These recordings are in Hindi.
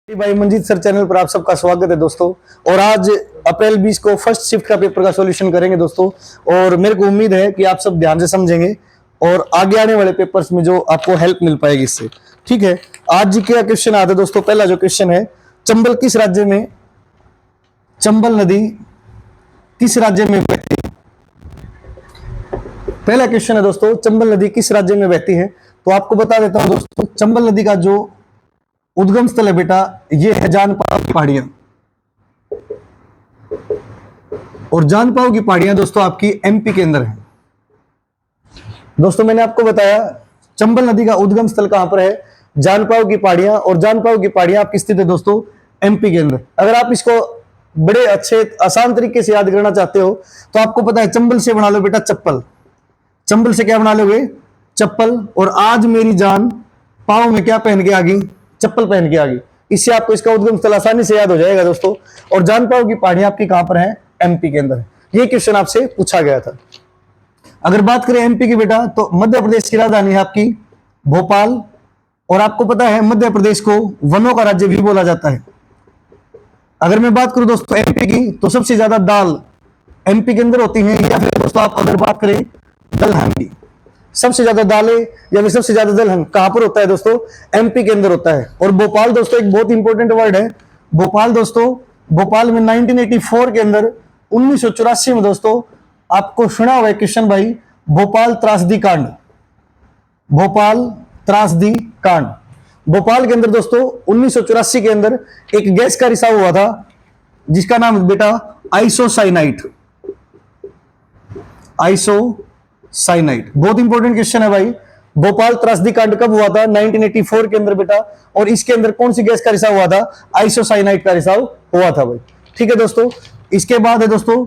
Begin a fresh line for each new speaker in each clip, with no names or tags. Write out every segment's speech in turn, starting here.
भाई मंजीत सर चैनल पर आप सबका स्वागत है दोस्तों। और आज अप्रैल 20 को फर्स्ट शिफ्ट का पेपर का सॉल्यूशन करेंगे दोस्तों। और मेरे को उम्मीद है कि आप सब ध्यान से समझेंगे और आगे आने वाले पेपर्स में जो आपको हेल्प मिल पाएगी इससे। ठीक है, आज जी क्या क्वेश्चन आता है दोस्तों। पहला जो क्वेश्चन है, चंबल किस राज्य में, चंबल नदी किस राज्य में बहती है। पहला क्वेश्चन है दोस्तों, चंबल नदी किस राज्य में बहती है। तो आपको बता देता हूं दोस्तों, चंबल नदी का जो उद्गम स्थल है बेटा, ये है जानपाव की पहाड़ियां। और जानपाव की पहाड़ियां दोस्तों आपकी एमपी के अंदर है। दोस्तों मैंने आपको बताया चंबल नदी का उद्गम स्थल कहां पर है, जानपाव की पहाड़ियां। और जानपाव की पहाड़ियां आपकी स्थित है दोस्तों एमपी के अंदर। अगर आप इसको बड़े अच्छे आसान तरीके से याद करना चाहते हो तो आपको पता है, चंबल से बना लो बेटा चप्पल। चंबल से क्या बना लोगे, चप्पल। और आज मेरी जान पाँव में क्या पहन के आ गई, चप्पल पहन के आ गई। इससे आपको इसका उद्गम स्थल आसानी से याद हो जाएगा दोस्तों। और जानपाव की पहाड़ियां आपकी कहां पर है, एमपी के अंदर। ये क्वेश्चन आपसे पूछा गया था। अगर बात करें एमपी की बेटा, तो मध्य प्रदेश की राजधानी है आपकी भोपाल। और आपको पता है मध्य प्रदेश को वनों का राज्य भी बोला जाता है। अगर मैं बात करूं दोस्तों एमपी की, तो सबसे ज्यादा दाल एमपी के अंदर होती है। या फिर दोस्तों आप अगर बात करें दलहन की, सबसे ज्यादा दालें या फिर सबसे ज्यादा दलहन कहां पर होता है दोस्तों, एमपी के अंदर होता है। और भोपाल दोस्तों एक बहुत इंपॉर्टेंट वर्ड है। भोपाल दोस्तों, भोपाल में 1984 के अंदर 1984 में दोस्तों आपको सुना हुआ है क्वेश्चन भाई, भोपाल त्रासदी कांड। भोपाल त्रासदी कांड, भोपाल के अंदर दोस्तों 1984 के अंदर एक गैस का रिसाव हुआ था जिसका नाम बेटा आइसोसाइनाइट। आइसोसाइनाइट बहुत इंपॉर्टेंट क्वेश्चन है भाई। भोपाल त्रासदी कांड कब हुआ था, 1984 के अंदर बेटा। और इसके अंदर कौन सी गैस का रिसाव हुआ था, आइसोसाइनाइट का रिसाव हुआ था भाई। ठीक है दोस्तों, इसके बाद है दोस्तों,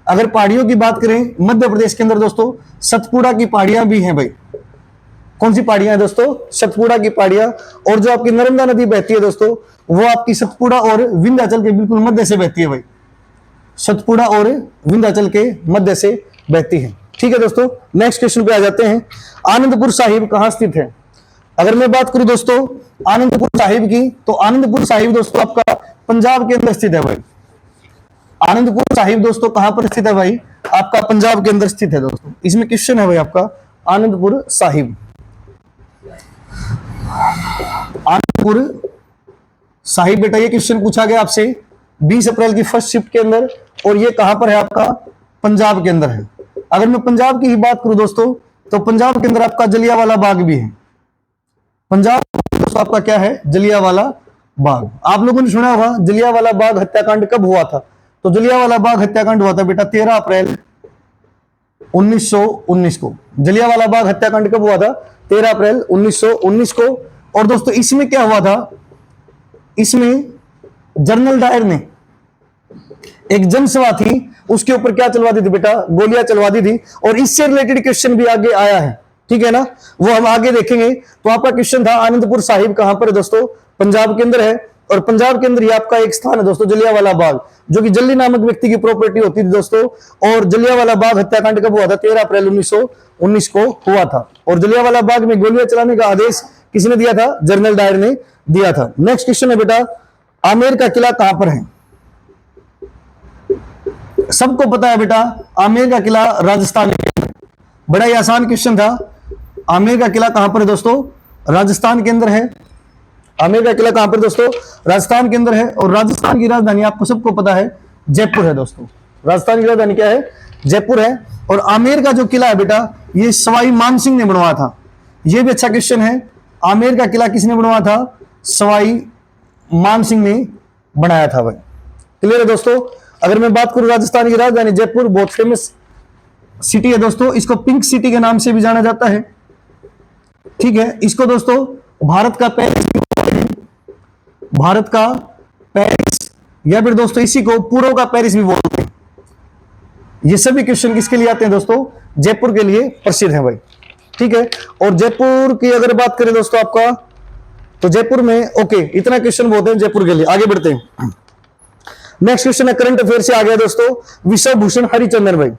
अगर पहाड़ियों की बात करें मध्य प्रदेश के अंदर दोस्तों, सतपुड़ा की पहाड़ियां भी हैं भाई। कौन सी पहाड़ियां हैं दोस्तों, सतपुड़ा की पहाड़ियां। और जो आपकी नर्मदा नदी बहती है दोस्तों, वो आपकी सतपुड़ा और विंध्याचल के बिल्कुल मध्य से बहती है भाई। सतपुड़ा और विंध्याचल के मध्य से बहती है। ठीक है दोस्तों, नेक्स्ट क्वेश्चन पे आ जाते हैं। आनंदपुर साहिब कहां स्थित है। अगर मैं बात करूं दोस्तों आनंदपुर साहिब की, तो आनंदपुर साहिब दोस्तों आपका पंजाब के अंदर स्थित है भाई। आनंदपुर साहिब दोस्तों कहां पर स्थित है भाई, आपका पंजाब के अंदर स्थित है दोस्तों। इसमें क्वेश्चन है भाई आपका आनंदपुर साहिब। आनंदपुर साहिब बेटा ये क्वेश्चन पूछा गया आपसे 20 अप्रैल की फर्स्ट शिफ्ट के अंदर। और ये कहां पर है आपका, पंजाब के अंदर है। अगर मैं पंजाब की ही बात करूं दोस्तों, तो पंजाब के अंदर आपका जलियांवाला बाग भी है। पंजाब दोस्तों आपका क्या है, जलियांवाला बाग। आप लोगों ने सुना होगा जलियांवाला बाग हत्याकांड कब हुआ था। तो जलियांवाला बाग हत्याकांड हुआ था बेटा 13 अप्रैल 1919 को। जलियांवाला बाग हत्याकांड कब हुआ था, 13 अप्रैल 1919 को। और दोस्तों इसमें क्या हुआ था, इसमें जनरल डायर ने एक जनसभा थी, उसके ऊपर क्या चलवा दी थी बेटा, गोलियां चलवा दी थी। और इससे रिलेटेड क्वेश्चन भी आगे आया है, ठीक है ना, वो हम आगे देखेंगे। तो आपका क्वेश्चन था आनंदपुर साहिब कहां पर है दोस्तों, पंजाब के अंदर है। और पंजाब के अंदर ही आपका एक स्थान है दोस्तों जलियांवाला बाग, जो कि जल्दी नामक व्यक्ति की प्रॉपर्टी होती थी दोस्तों। और जलियांवाला बाग हत्याकांड कब हुआ था, 13 अप्रैल 1919 को हुआ था। और जलियांवाला बाग में गोलियां चलाने का आदेश किसने दिया था, जनरल डायर ने दिया था। नेक्स्ट क्वेश्चन है बेटा, आमेर का किला कहां पर है। सबको पता है बेटा आमेर का किला राजस्थान के अंदर। बड़ा ही आसान क्वेश्चन था। आमेर का किला कहां पर है दोस्तों, राजस्थान के अंदर है। आमेर का किला कहां पर दोस्तों, राजस्थान के अंदर है। और राजस्थान की राजधानी आपको सबको पता है जयपुर है दोस्तों। राजस्थान की राजधानी क्या है, जयपुर है। और आमेर का जो किला है बेटा, ये सवाई मानसिंह ने बनवाया था। ये भी अच्छा क्वेश्चन है, आमेर का किला किसने बनवाया था, सवाई मानसिंह ने बनाया था भाई। क्लियर है दोस्तों। अगर मैं बात करूं राजस्थान की राजधानी जयपुर, बहुत फेमस सिटी है दोस्तों। इसको पिंक सिटी के नाम से भी जाना जाता है। ठीक है, इसको दोस्तों भारत का पेरिस, भारत का पेरिस, या फिर दोस्तों इसी को पूर्व का पेरिस भी बोलते हैं। ये सभी क्वेश्चन किसके लिए आते हैं दोस्तों, जयपुर के लिए प्रसिद्ध है भाई। ठीक है, और जयपुर की अगर बात करें दोस्तों आपका, तो जयपुर में ओके इतना क्वेश्चन बोलते हैं जयपुर के लिए। आगे बढ़ते हैं। नेक्स्ट क्वेश्चन है करंट अफेयर से आ गया दोस्तों, विश्वभूषण हरिचंदन भाई।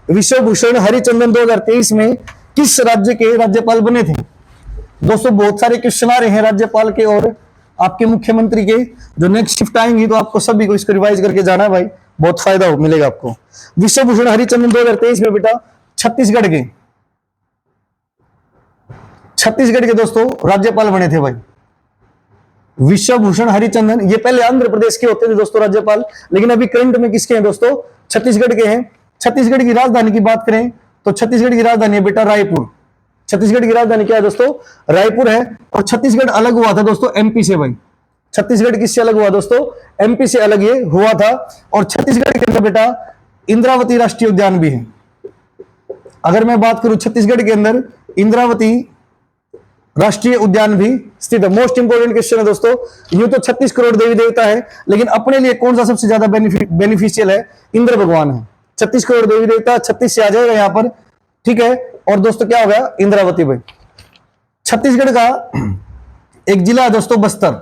विश्वभूषण हरिचंदन 2023 में किस राज्य के राज्यपाल बने थे। दोस्तों बहुत सारे क्वेश्चन आ रहे हैं राज्यपाल के और आपके मुख्यमंत्री के जो नेक्स्ट शिफ्ट आएंगी, तो आपको सभी को इसको रिवाइज करके जाना है भाई, बहुत फायदा मिलेगा आपको। विश्व भूषण हरिचंदन 2023 में बेटा छत्तीसगढ़ के दोस्तों राज्यपाल बने थे भाई, विश्व भूषण हरिचंदन। ये पहले आंध्र प्रदेश के होते थे दोस्तों राज्यपाल, लेकिन अभी करंट में किसके हैं दोस्तों? छत्तीसगढ़ के हैं। छत्तीसगढ़ की राजधानी की बात करें तो छत्तीसगढ़ की राजधानी है बेटा रायपुर। छत्तीसगढ़ की राजधानी क्या है दोस्तों? रायपुर है। और छत्तीसगढ़ अलग हुआ था दोस्तों एमपी से भाई। छत्तीसगढ़ किससे अलग हुआ दोस्तों? एमपी से अलग ये हुआ था। और छत्तीसगढ़ के अंदर बेटा इंद्रावती राष्ट्रीय उद्यान भी है। अगर मैं बात करूं छत्तीसगढ़ के अंदर इंद्रावती राष्ट्रीय उद्यान भी स्थित है। मोस्ट इंपोर्टेंट क्वेश्चन है दोस्तों। यूं तो 36 करोड़ देवी देवता है, लेकिन अपने लिए कौन सा सबसे ज्यादा बेनिफिशियल है? इंद्र भगवान है। 36 करोड़ देवी देवता, 36 से आ जाएगा यहां पर, ठीक है। और दोस्तों क्या हो गया? इंद्रावती भाई। छत्तीसगढ़ का एक जिला है दोस्तों बस्तर,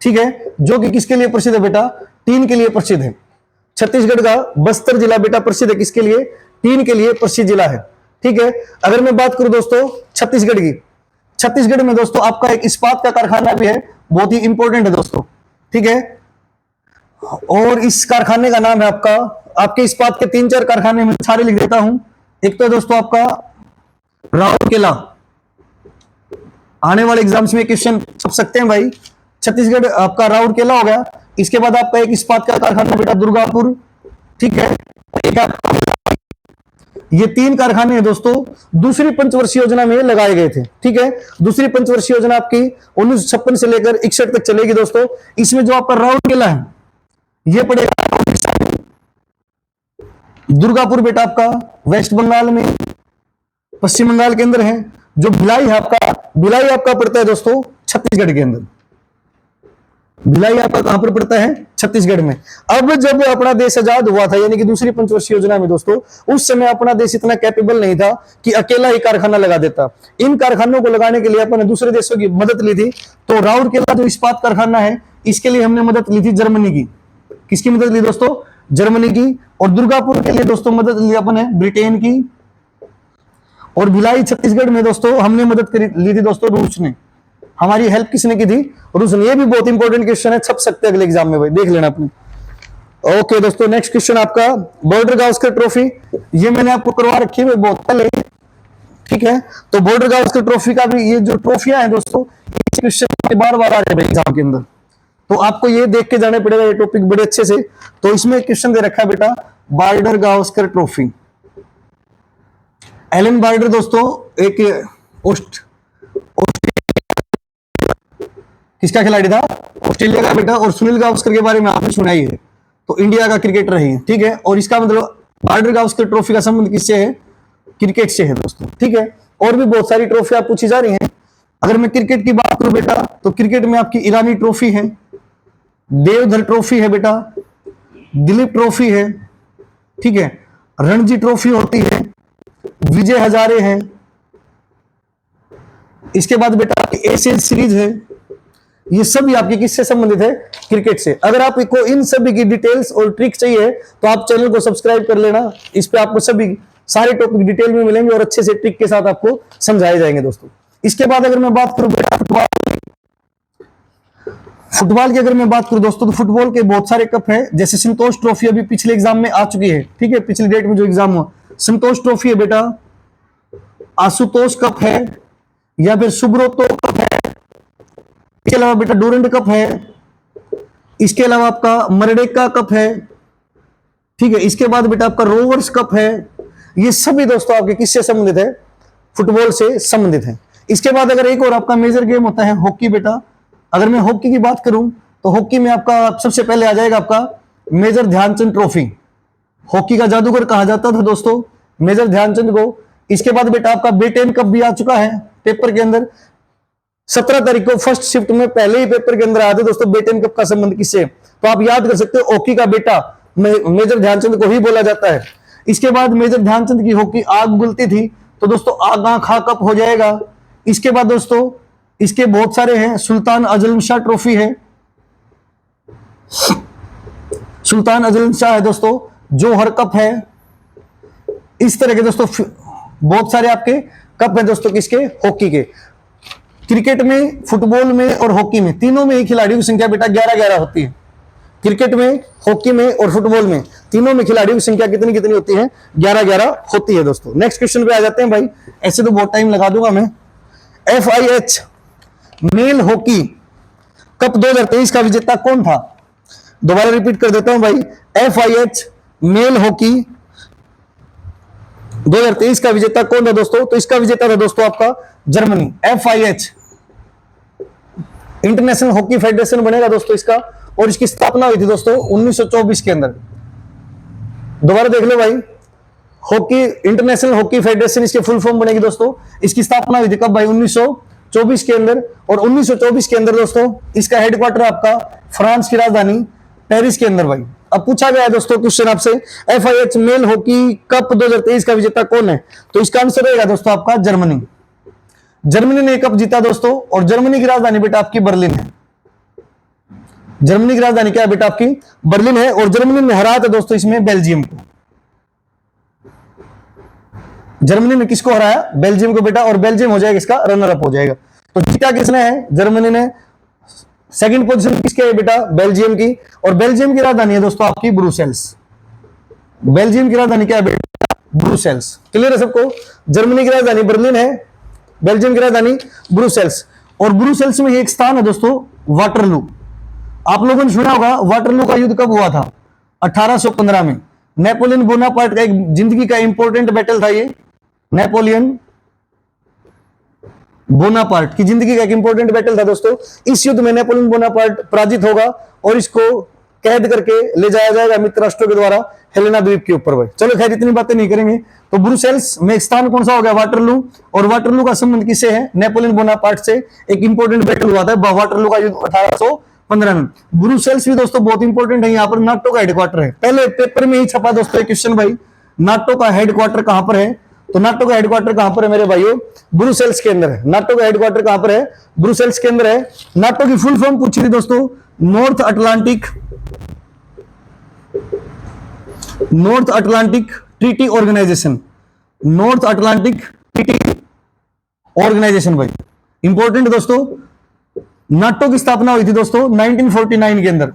ठीक है, जो कि किसके लिए प्रसिद्ध है बेटा? टीन के लिए प्रसिद्ध है। छत्तीसगढ़ का बस्तर जिला बेटा प्रसिद्ध है किसके लिए? टीन के लिए प्रसिद्ध जिला है, ठीक है। अगर मैं बात करूं दोस्तों छत्तीसगढ़ की, छत्तीसगढ़ में दोस्तों आपका एक इस्पात का कारखाना भी है, बहुत ही इंपॉर्टेंट है दोस्तों, ठीक है। और इस कारखाने का नाम है आपके इस्पात के 3-4 कारखाने में सारे लिख देता हूं। एक तो दोस्तों आपका राउरकेला, आने वाले एग्जाम्स में क्वेश्चन छप सकते हैं भाई। छत्तीसगढ़ आपका राउरकेला हो गया। इसके बाद आपका एक इस्पात का कारखाना बेटा दुर्गापुर, ठीक है। ये 3 कारखाने हैं दोस्तों, दूसरी पंचवर्षीय योजना में लगाए गए थे, ठीक है। दूसरी पंचवर्षीय योजना आपकी 1956 से लेकर 61 तक चलेगी दोस्तों। इसमें जो आपका राउरकेला है ये पड़ेगा, दुर्गापुर बेटा आपका वेस्ट बंगाल में, पश्चिम बंगाल के अंदर है। जो भिलाई है भिलाई आपका पड़ता है दोस्तों छत्तीसगढ़ के अंदर। भिलाई आपका कहां पर पड़ता है? छत्तीसगढ़ में। अब जब अपना देश आजाद हुआ था, यानी कि दूसरी पंचवर्षीय योजना में दोस्तों, उस समय अपना देश इतना कैपेबल नहीं था कि अकेला ही कारखाना लगा देता। इन कारखानों को लगाने के लिए अपने दूसरे देशों की मदद ली थी। तो राउरकेला जो इस्पात कारखाना है, इसके लिए हमने मदद ली थी जर्मनी की। किसकी मदद ली दोस्तों? जर्मनी की। और दुर्गापुर के लिए दोस्तों मदद ली अपने ब्रिटेन की। और भिलाई छत्तीसगढ़ में दोस्तों हमने मदद ली थी दोस्तों रूस ने। हमारी हेल्प किसने की थी? रूस ने। ये भी बहुत इंपॉर्टेंट क्वेश्चन है, छप सकते हैं अगले एग्जाम में भाई, देख लेना अपने। ओके दोस्तों, नेक्स्ट क्वेश्चन आपका बॉर्डर गावस्कर ट्रॉफी। ये मैंने आपको करवा रखी है बहुत पहले, ठीक है। तो बॉर्डर गावस्कर ट्रॉफी का भी, ये जो ट्रॉफियां हैं दोस्तों, क्वेश्चन बार-बार आ रहे हैं एग्जाम के अंदर, तो आपको ये देख के जाना पड़ेगा ये टॉपिक बड़े अच्छे से। तो इसमें क्वेश्चन दे रखा है बेटा border Gavaskar trophy. Allan Border दोस्तों एक किसका खिलाड़ी था? ऑस्ट्रेलिया का बेटा। और सुनील गावस्कर के बारे में आपने सुना ही है, तो इंडिया का क्रिकेटर है, ठीक है। और इसका मतलब बॉर्डर गावस्कर ट्रॉफी का संबंध किससे है? क्रिकेट से है दोस्तों, ठीक है। और भी बहुत सारी ट्रॉफी आप पूछी जा रही हैं। अगर मैं क्रिकेट की बात करूं बेटा, तो क्रिकेट में आपकी ईरानी ट्रॉफी है, देवधर ट्रॉफी है बेटा, दिलीप ट्रॉफी है, ठीक है, रणजी ट्रॉफी होती है, विजय हजारे है। इसके बाद बेटा एशियन सीरीज है। ये सभी आपके किससे संबंधित है? क्रिकेट से। अगर आपको इन सभी की डिटेल्स और ट्रिक चाहिए तो आप चैनल को सब्सक्राइब कर लेना। इस पे आपको सभी सारे टॉपिक डिटेल में मिलेंगे और अच्छे से ट्रिक के साथ आपको समझाए जाएंगे दोस्तों। इसके बाद अगर मैं बात करूं बेटा फुटबॉल की, अगर मैं बात करूं दोस्तों, तो फुटबॉल के बहुत सारे कप हैं। जैसे संतोष ट्रॉफी अभी पिछले एग्जाम में आ चुकी है, ठीक है, पिछली डेट में जो एग्जाम हुआ, संतोष ट्रॉफी है बेटा, आशुतोष कप है, या फिर सुब्रोतो कप है। इसके अलावा बेटा डूरंड कप है। इसके अलावा आपका मरडेका कप है, ठीक है। इसके बाद बेटा आपका रोवर्स कप है। ये सभी दोस्तों आपके किससे संबंधित है? फुटबॉल से संबंधित है। इसके बाद अगर एक और आपका मेजर गेम होता है हॉकी बेटा। अगर मैं हॉकी की बात करूं तो हॉकी में आपका सबसे पहले आ जाएगा आपका मेजर ध्यानचंद ट्रॉफी। हॉकी का जादूगर कहा जाता था दोस्तों मेजर ध्यानचंद को। इसके बाद बेटा आपका B10 कप भी आ चुका है पेपर के अंदर। 17 तारीख को फर्स्ट शिफ्ट में पहले ही पेपर के अंदर आते दोस्तों B10 कप का संबंध किससे, तो आप याद कर सकते हो हॉकी का बेटा मेजर ध्यानचंद को ही बोला जाता है। इसके बाद मेजर ध्यानचंद की हॉकी आग बुलती थी, तो दोस्तों आग आंखा कप हो जाएगा। इसके बाद दोस्तों इसके बहुत सारे हैं। सुल्तान अजलन शाह ट्रॉफी है, सुल्तान अजलन शाह है दोस्तों। जोहर कप है। इस तरह के दोस्तों बहुत सारे आपके कप हैं दोस्तों किसके? हॉकी के, क्रिकेट में, फुटबॉल में और हॉकी में, तीनों में ही खिलाड़ियों की संख्या बेटा 11-11 होती है। क्रिकेट में, हॉकी में और फुटबॉल में, तीनों में खिलाड़ियों की संख्या कितनी कितनी होती है? 11-11 होती है दोस्तों। नेक्स्ट क्वेश्चन पे आ जाते हैं भाई, ऐसे तो बहुत टाइम लगा दूंगा मैं। FIH मेल हॉकी कप 2023 का विजेता कौन था? दोबारा रिपीट कर देता हूं भाई, FIH मेल हॉकी 2023 का विजेता कौन था दोस्तों? तो इसका विजेता था दोस्तों आपका Germany. FIH international hockey federation बनेगा दोस्तों इसका, और इसकी स्थापना हुई थी दोस्तों 1924 के अंदर। दोबारा देख लो भाई, हॉकी इंटरनेशनल हॉकी फेडरेशन इसके फुल फॉर्म बनेगी दोस्तों। इसकी स्थापना हुई थी कब भाई? 1924 के अंदर। और 1924 के अंदर दोस्तों इसका हेडक्वार्टर आपका फ्रांस की राजधानी पेरिस के अंदर भाई। अब पूछा गया है दोस्तों क्वेश्चन आपसे, FIH मेल हॉकी कप 2023 का विजेता कौन है? तो इसका आंसर रहेगा दोस्तों आपका जर्मनी। जर्मनी ने कप जीता दोस्तों, और जर्मनी की राजधानी बेटा आपकी बर्लिन है। जर्मनी की राजधानी क्या है बेटा आपकी? बर्लिन है। और जर्मनी ने हराया था दोस्तों इसमें बेल्जियम को। जर्मनी ने किसको हराया? बेल्जियम को बेटा, और बेल्जियम हो जाएगा इसका रनर अप हो जाएगा। तो जीता किसने है? जर्मनी ने। सेकंड पोजीशन किसकी है बेटा? बेल्जियम की। और बेल्जियम की राजधानी है दोस्तों आपकी ब्रुसेल्स। बेल्जियम की राजधानी क्या है बेटा? ब्रुसेल्स। क्लियर है सबको? जर्मनी की राजधानी बर्लिन है, बेल्जियम की राजधानी ब्रुसेल्स। और ब्रुसेल्स में एक स्थान है दोस्तों वाटरलू। आप लोगों ने सुना होगा वाटरलू का युद्ध कब हुआ था? 1815 में। नेपोलियन बोनापार्ट का एक जिंदगी का इंपॉर्टेंट बैटल था ये। नेपोलियन बोनापार्ट की जिंदगी का एक इंपॉर्टेंट बैटल था दोस्तों। इस युद्ध में नेपोलियन बोनापार्ट पराजित होगा और इसको कैद करके ले जाया जाएगा मित्र राष्ट्रों के द्वारा हेलेना द्वीप के ऊपर भाई। चलो खैर इतनी बातें नहीं करेंगे। तो ब्रुसेल्स में स्थान कौन सा हो गया? वाटरलू। और वाटरलू का संबंध किससे है? नेपोलियन बोनापार्ट से। एक इंपॉर्टेंट बैटल हुआ था वाटरलू का युद्ध 1815 में। ब्रुसेल्स भी दोस्तों बहुत इंपॉर्टेंट है, यहाँ पर नाटो का हेडक्वार्टर है। पहले पेपर में ही छपा दोस्तों क्वेश्चन भाई, नाटो का हेडक्वार्टर कहां पर है? तो नाटो का हेडक्वार्टर कहां पर है मेरे भाइयों? ब्रुसेल्स के अंदर है। नाटो का हेडक्वार्टर कहां पर है? ब्रुसेल्स के अंदर है। नाटो की फुल फॉर्म पूछी थी दोस्तों, North Atlantic Treaty Organization. North Atlantic Treaty Organization भाई इंपॉर्टेंट दोस्तों। नाटो की स्थापना हुई थी दोस्तों 1949 के अंदर।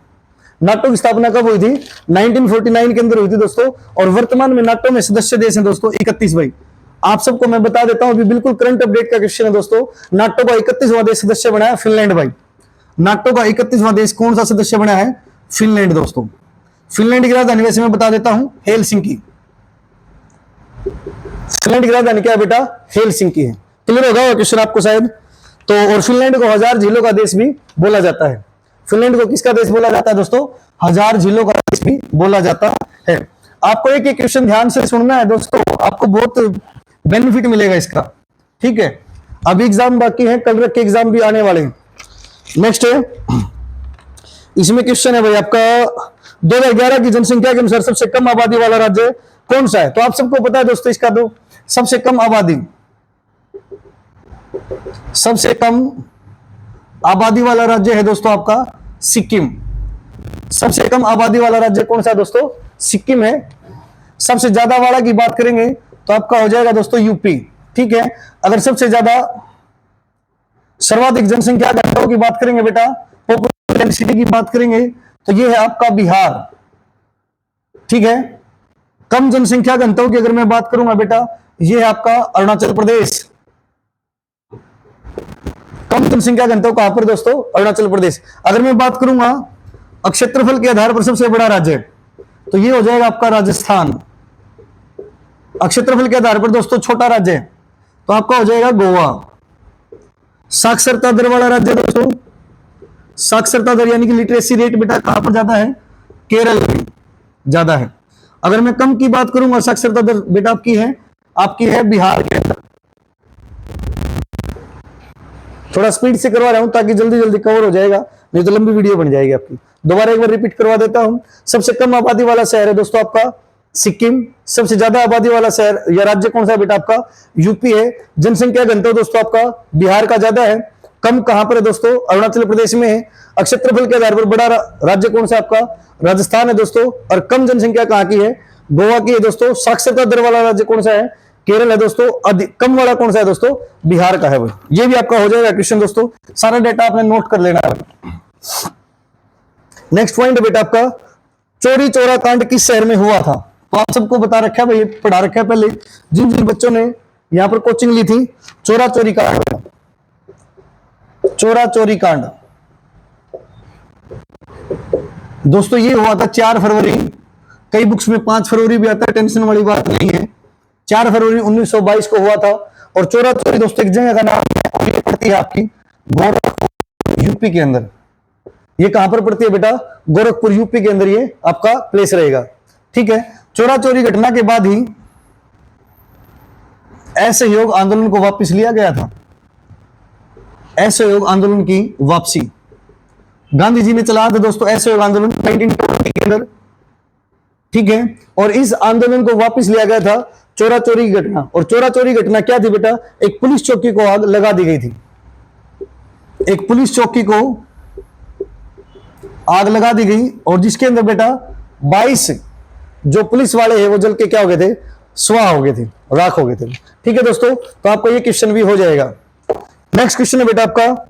नाटो की स्थापना कब हुई थी? 1949 के अंदर हुई थी दोस्तों। और वर्तमान में नाटो में सदस्य देश हैं दोस्तों 31 भाई। आप सबको मैं बता देता हूं, अभी बिल्कुल करंट अपडेट का क्वेश्चन है दोस्तों। नाटो का 31वां देश सदस्य बना है फिनलैंड भाई। नाटो का 31वां देश कौन सा सदस्य बना है? फिनलैंड दोस्तों। फिनलैंड की राजधानी वैसे मैं बता देता हूं हेलसिंकी। फिनलैंड की राजधानी क्या है बेटा? हेलसिंकी है। क्लियर होगा क्वेश्चन आपको शायद। तो और फिनलैंड को 1000 झीलों का देश भी बोला जाता है। फिनलैंड को किसका देश बोला जाता है दोस्तों? 1000 झीलों का देश भी बोला जाता है। आपको एक एक क्वेश्चन ध्यान से सुनना है दोस्तों, आपको बहुत बेनिफिट मिलेगा इसका। ठीक है, अभी एग्जाम बाकी है, कल रख के एग्जाम भी आने वाले हैं। नेक्स्ट है, इसमें क्वेश्चन है भाई आपका 2011 की जनसंख्या के अनुसार सबसे कम आबादी वाला राज्य कौन सा है? तो आप सबको पता है दोस्तों इसका, तो सबसे कम आबादी वाला राज्य है दोस्तों आपका सिक्किम। सबसे कम आबादी वाला राज्य कौन सा है दोस्तों? सिक्किम है। सबसे ज्यादा वाला की बात करेंगे तो आपका हो जाएगा दोस्तों यूपी। ठीक है, अगर सबसे ज्यादा सर्वाधिक जनसंख्या घनत्व की बात करेंगे बेटा, पॉपुलेशन डेंसिटी की बात करेंगे तो ये है आपका बिहार। ठीक है, कम जनसंख्या घनत्व की अगर मैं बात करूंगा बेटा, ये है आपका अरुणाचल प्रदेश। कम जनसंख्या घनत्व कहां पर दोस्तों? अरुणाचल प्रदेश। अगर मैं बात करूंगा क्षेत्रफल के आधार पर सबसे बड़ा राज्य तो ये हो जाएगा आपका राजस्थान। क्षेत्रफल के आधार पर दोस्तों छोटा राज्य तो आपका हो जाएगा गोवा। साक्षरता दर वाला राज्य दोस्तों, साक्षरता दर यानी कि लिटरेसी रेट बेटा कहां पर ज्यादा है? केरल में ज्यादा है। अगर मैं कम की बात करूंगा साक्षरता दर बेटा आपकी है बिहार के अंदर। थोड़ा स्पीड से करवा रहा हूं ताकि जल्दी जल्दी कवर हो जाएगा, नहीं तो लंबी वीडियो बन जाएगी आपकी। दोबारा एक बार रिपीट करवा देता हूं। सबसे कम आबादी वाला शहर है दोस्तों आपका सिक्किम। सबसे ज्यादा आबादी वाला शहर या राज्य कौन सा है बेटा? आपका यूपी है। जनसंख्या घनत्व दोस्तों आपका बिहार का ज्यादा है। कम कहां पर है दोस्तों? अरुणाचल प्रदेश में है। क्षेत्रफल के आधार पर बड़ा राज्य कौन सा आपका? राजस्थान है दोस्तों। और कम जनसंख्या कहां की है? गोवा की है दोस्तों। साक्षरता दर वाला राज्य कौन सा है? केरल है दोस्तों। अधिक कम वाला कौन सा है दोस्तों? बिहार का है भाई। ये भी आपका हो जाएगा क्वेश्चन दोस्तों, सारा डेटा आपने नोट कर लेना है। नेक्स्ट पॉइंट है बेटा आपका, चोरी चौरा कांड किस शहर में हुआ था? तो आप सबको बता रखा है भाई, पढ़ा रखा है पहले, जिन जिन बच्चों ने यहां पर कोचिंग ली थी। चोरा चोरी कांड, चोरा चोरी कांड दोस्तों ये हुआ था 4 फरवरी। कई बुक्स में 5 फरवरी भी आता है, टेंशन वाली बात नहीं है। 4 फरवरी 1922 को हुआ था। और चोरा चोरी दोस्तों एक जगह का नाम है, और ये पड़ती है आपकी गोरखपुर यूपी के अंदर। ये कहां पर पड़ती है बेटा? गोरखपुर यूपी के अंदर ये आपका प्लेस रहेगा। ठीक है, चोरा चोरी घटना के बाद ही असहयोग आंदोलन को वापस लिया गया था। असहयोग आंदोलन की वापसी गांधी जी ने चलाया था दोस्तों, असहयोग आंदोलन 1920 के अंदर। ठीक है, और इस आंदोलन को वापस लिया गया था चोरा चोरी की घटना। और चोरा चोरी घटना क्या थी बेटा? एक पुलिस चौकी को आग लगा दी गई थी। एक पुलिस चौकी को आग लगा दी गई, और जिसके अंदर बेटा 22 जो पुलिस वाले हैं वो जल के क्या हो गए थे? स्वाह हो गए थे, राख हो गए थे। ठीक है दोस्तों, तो आपको ये क्वेश्चन भी हो जाएगा। नेक्स्ट क्वेश्चन है बेटा आपका,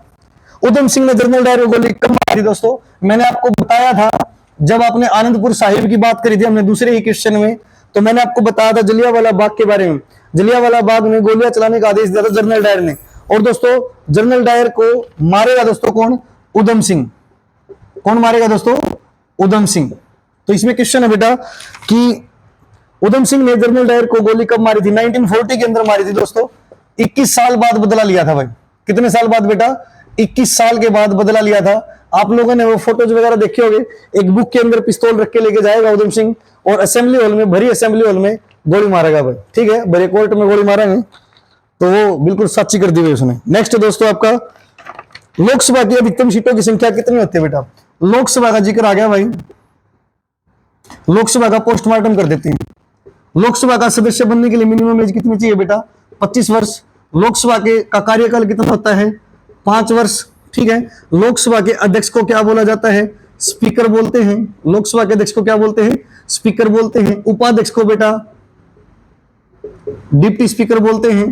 उधम सिंह ने जनरल डायर को गोली कब मारी थी? दोस्तों मैंने आपको बताया था, जब आपने आनंदपुर साहिब की बात करी थी हमने दूसरे ही क्वेश्चन में, तो मैंने आपको बताया था जलियांवाला बाग के बारे में। जलियांवाला बाग में गोलियां चलाने का आदेश दिया था जनरल डायर ने। और दोस्तों जनरल डायर को मारेगा दोस्तों कौन? उधम सिंह। कौन मारेगा दोस्तों? उधम सिंह। तो इसमें क्वेश्चन है बेटा कि उधम सिंह ने जनरल डायर को गोली कब मारी थी? 1940 के अंदर मारी थी दोस्तों। 21 साल बाद बदला लिया था भाई। कितने साल बाद बेटा? 21 साल के बाद बदला लिया था। आप लोगों ने वो फोटोज वगैरह देखे होंगे, एक बुक के अंदर पिस्तौल रख के लेके जाएगा उधम सिंह, और असेंबली हॉल में, भरी असेंबली हॉल में गोली मारेगा भाई। ठीक है, भरे कोर्ट में गोली मारेंगे तो वो बिल्कुल सच्ची कर दी हुई उसने। नेक्स्ट दोस्तों आपका, लोकसभा की अधिकतम सीटों की संख्या कितनी होती है बेटा? लोकसभा का जिक्र आ गया भाई, लोकसभा का पोस्टमार्टम कर देते हैं। लोकसभा का सदस्य बनने के लिए मिनिमम एज कितनी चाहिए बेटा? 25 वर्ष। लोकसभा के का कार्यकाल कितना होता है? 5 वर्ष। ठीक है, लोकसभा के अध्यक्ष को क्या बोला जाता है? स्पीकर बोलते हैं। लोकसभा के अध्यक्ष को क्या बोलते हैं? स्पीकर बोलते हैं। उपाध्यक्ष को बेटा डिप्टी स्पीकर बोलते हैं।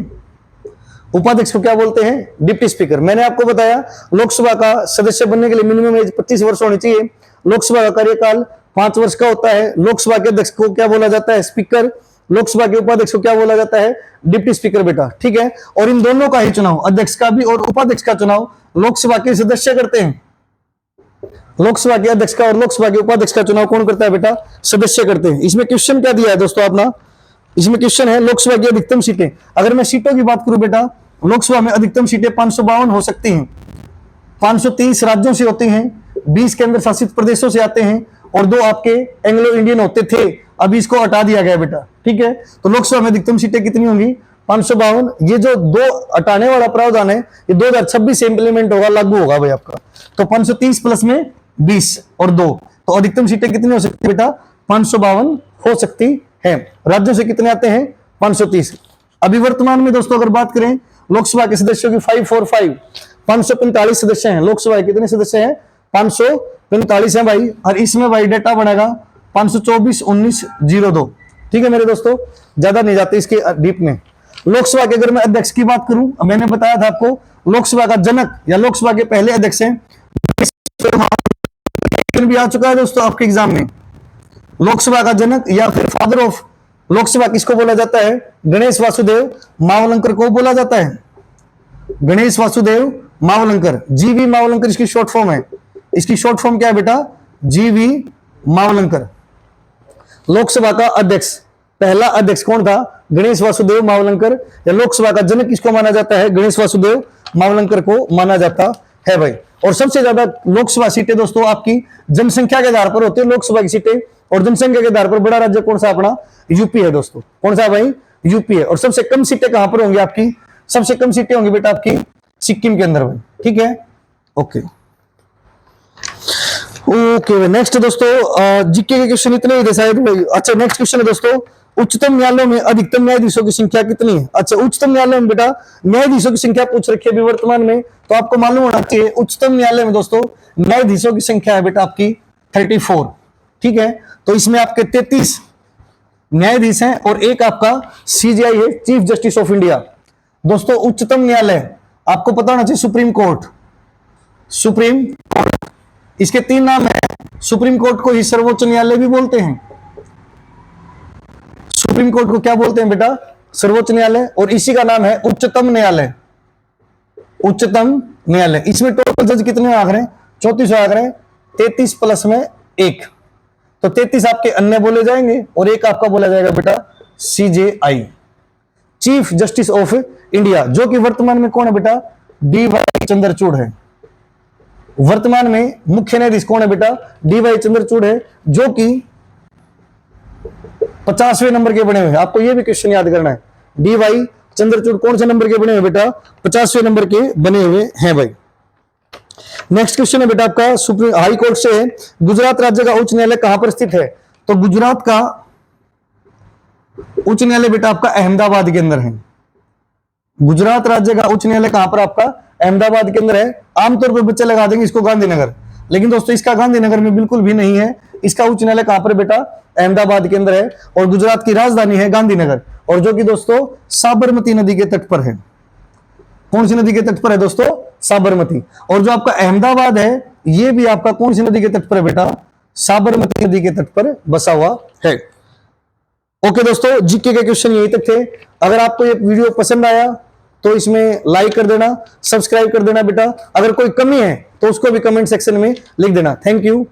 उपाध्यक्ष को क्या बोलते हैं? Deputy speaker. मैंने आपको बताया लोकसभा का सदस्य बनने के लिए मिनिमम एज 25 वर्ष होनी चाहिए। लोकसभा का कार्यकाल 5 वर्ष का होता है। लोकसभा के अध्यक्ष को क्या बोला जाता है? स्पीकर। लोकसभा के उपाध्यक्ष को क्या बोला जाता है? डिप्टी स्पीकर बेटा। ठीक है, और इन दोनों का ही चुनाव, अध्यक्ष का भी और उपाध्यक्ष का चुनाव, लोकसभा के सदस्य करते हैं। लोकसभा के अध्यक्ष का और लोकसभा के उपाध्यक्ष का चुनाव कौन करता है बेटा? सदस्य करते हैं। इसमें क्वेश्चन क्या दिया है दोस्तों अपना? इसमें क्वेश्चन है लोकसभा की अधिकतम सीटें। अगर मैं सीटों की बात करूं बेटा, लोकसभा में अधिकतम सीटें 552 हो सकती हैं। 530 राज्यों से होती हैं, 20 केंद्र शासित प्रदेशों से आते हैं, और 2 आपके एंग्लो इंडियन होते थे, अभी इसको हटा दिया गया बेटा। ठीक है, तो लोकसभा में अधिकतम सीटें कितनी होंगी? 552। ये जो 2 हटाने वाला प्रावधान है ये 2026 से इंप्लीमेंट होगा, लागू होगा भाई आपका। तो 530 प्लस में 20 और 2, तो अधिकतम सीटें कितनी हो सकती है बेटा? 552 हो सकती है। राज्यों से कितने आते हैं? 530। अभी वर्तमान में दोस्तों अगर बात करें लोकसभा के सदस्यों की 545, 545 सदस्य हैं। लोकसभा के कितने सदस्य हैं? 545 है भाई। और इसमें भाई डेटा बनेगा 524-19-02। ठीक है मेरे दोस्तों, ज्यादा नहीं जाते इसके डीप में। लोकसभा के अगर मैं अध्यक्ष की बात करूं, मैंने बताया था आपको लोकसभा का जनक या लोकसभा के पहले अध्यक्ष हैं, भी आ चुका है दोस्तों आपके एग्जाम में। लोकसभा का जनक या फिर फादर ऑफ लोकसभा किसको बोला जाता है? गणेश वासुदेव मावलंकर को बोला जाता है। गणेश वासुदेव मावलंकर, जीवी मावलंकर इसकी शॉर्ट फॉर्म है। इसकी शॉर्ट फॉर्म क्या है बेटा? जीवी मावलंकर। लोकसभा का अध्यक्ष, पहला अध्यक्ष कौन था? गणेश वासुदेव मावलंकर। या लोकसभा का जनक किसको माना जाता है? गणेश वासुदेव मावलंकर को माना जाता है भाई। और सबसे ज्यादा लोकसभा सीटें दोस्तों आपकी जनसंख्या के आधार पर होती है लोकसभा की सीटें, और जनसंख्या के आधार पर बड़ा राज्य कौन सा? अपना यूपी है दोस्तों। कौन सा भाई? यूपी है। और सबसे कम सीटें कहां पर होंगी आपकी? सबसे कम सीटें होंगी बेटा आपकी सिक्किम के अंदर भाई। ठीक है, ओके ओके। नेक्स्ट दोस्तों जीके के क्वेश्चन इतने ही थे शायद भाई। अच्छा नेक्स्ट क्वेश्चन है दोस्तों, उच्चतम न्यायालयों में अधिकतम न्यायाधीशों की संख्या कितनी है? अच्छा उच्चतम न्यायालय में बेटा न्यायाधीशों की संख्या पूछ रखी है अभी वर्तमान में, तो आपको मालूम होना चाहिए उच्चतम न्यायालय में दोस्तों न्यायाधीशों की संख्या है बेटा आपकी 34। ठीक है, तो इसमें आपके 33 न्यायाधीश हैं और एक आपका सीजेआई है, चीफ जस्टिस ऑफ इंडिया। दोस्तों उच्चतम न्यायालय आपको पता होना चाहिए, सुप्रीम कोर्ट। सुप्रीम कोर्ट, इसके 3 नाम है। सुप्रीम कोर्ट को ही सर्वोच्च न्यायालय भी बोलते हैं। सुप्रीम कोर्ट को क्या बोलते हैं बेटा? सर्वोच्च न्यायालय। और इसी का नाम है उच्चतम न्यायालय। उच्चतम न्यायालय। इसमें टोटल जज कितने आ रहे हैं? 34 आ रहे हैं। 33 प्लस में 1, तो 33 आपके अन्य बोले जाएंगे और एक आपका बोला जाएगा बेटा CJI, chief justice of India, जो कि वर्तमान में कौन है बेटा? डीवाई चंद्रचूड़ है। वर्तमान में मुख्य न्यायाधीश कौन है बेटा? डीवाई चंद्रचूड़ है, जो कि 50वें नंबर के बने हुए हैं। आपको यह भी क्वेश्चन याद करना है। डीवाई चंद्रचूड़ कौन से नंबर के बने हुए बेटा? 50वें नंबर के बने हुए हैं भाई। नेक्स्ट क्वेश्चन है बेटा आपका सुप्रीम हाई कोर्ट से, गुजरात राज्य का उच्च न्यायालय कहां पर स्थित है? तो गुजरात का उच्च न्यायालय बेटा आपका अहमदाबाद के अंदर है। गुजरात राज्य का उच्च न्यायालय कहां पर आपका? अहमदाबाद के अंदर है। आमतौर पर बच्चे लगा देंगे इसको गांधीनगर, लेकिन दोस्तों इसका गांधीनगर में बिल्कुल भी नहीं है। इसका उच्च न्यायालय कहां पर बेटा? अहमदाबाद के अंदर है। और गुजरात की राजधानी है गांधीनगर, और जो कि दोस्तों साबरमती नदी के तट पर है। कौन सी नदी के तट पर है दोस्तों? साबरमती। और जो आपका अहमदाबाद है ये भी आपका कौन सी नदी के तट पर है बेटा? साबरमती नदी के तट पर बसा हुआ है। ओके दोस्तों, जीके के क्वेश्चन यही तक थे। अगर आपको ये वीडियो पसंद आया तो इसमें लाइक कर देना, सब्सक्राइब कर देना बेटा। अगर कोई कमी है तो उसको भी कमेंट सेक्शन में लिख देना। Thank you.